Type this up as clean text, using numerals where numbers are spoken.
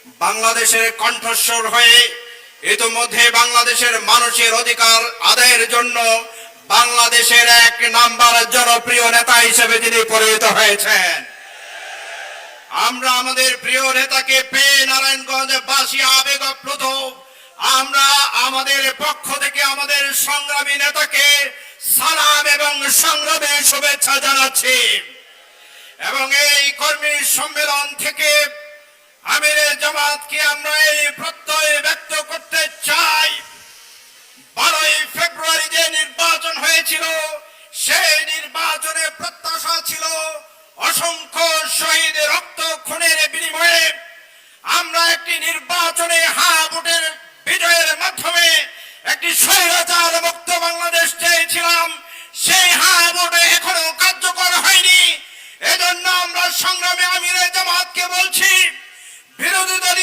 বাংলাদেশের কণ্ঠস্বর হয়ে ইতিমধ্যে বাংলাদেশের মানুষের অধিকার আদায়ের জন্য বাংলাদেশের এক নাম্বার জনপ্রিয় নেতা হিসেবে তিনি পরিণত হয়েছেন। আমরা আমাদের প্রিয় নেতাকে পেয়ে নারায়ণগঞ্জবাসী আবেগপ্লুত। আমরা আমাদের পক্ষ থেকে আমাদের সংগ্রামী নেতাকে সালাম এবং সংগ্রামের শুভেচ্ছা জানাচ্ছি এবং এই কর্মী সম্মেলন থেকে আমিরে জামাতকে আমরা এই প্রত্যয় ব্যক্ত করতে চাই, 12ই ফেব্রুয়ারি যে নির্বাচন হয়েছিল সেই নির্বাচনে প্রত্যাশা ছিল অসংখ্য শহীদ রক্ত খুনের বিনিময়ে আমরা একটি নির্বাচনে ভোটের বিজয়ের মাধ্যমে একটি স্বৈরাচার মুক্ত বাংলাদেশ চেয়েছিলাম। সেই ভোট এখনো কার্যকর হয়নি। এজন্য আমরা সংগ্রামে আমিরে জামাতকে বলছি, বিরোধী দলীয়